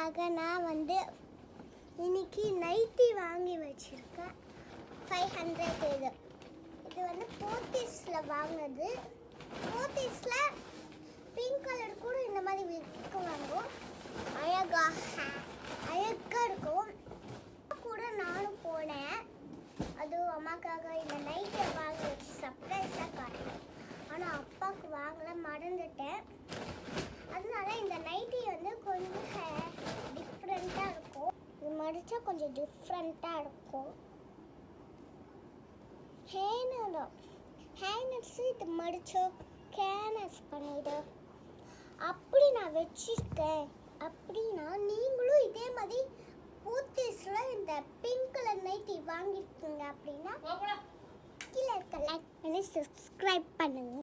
உங்களுக்காக நான் இன்னைக்கு நைட்டி வாங்கி வச்சிருக்கேன். 500 இது போத்தீஸில் வாங்கினது. போத்தீஸில் பிங்க் கலர் கூட இந்த மாதிரி விற்குவாங்க. அழகாக இருக்கும். கூட நானும் போனேன். அதுவும் அம்மாக்காக இந்த நைட்டை வாங்கி வச்சு சர்ப்ரைஸாக காட்டினேன். ஆனால் அப்பாவுக்கு வாங்கல, மறந்துட்டேன். அதனால இந்த நைட்டி கொஞ்சம் டிஃப்ரெண்ட்டாக இருக்கும். இது மடித்தா கொஞ்சம் டிஃப்ரெண்ட்டாக இருக்கும். ஹேனர்ஸு இது மடிச்சோ கேனஸ் பண்ணிடு அப்படி நான் வச்சிருக்கேன். அப்படின்னா நீங்களும் இதே மாதிரி போத்தீஸில் இந்த பிங்க் கலர் நைட்டி வாங்கியிருக்கீங்க அப்படின்னா கீழே இருக்க லைக் பண்ணி சப்ஸ்கிரைப் பண்ணுங்க.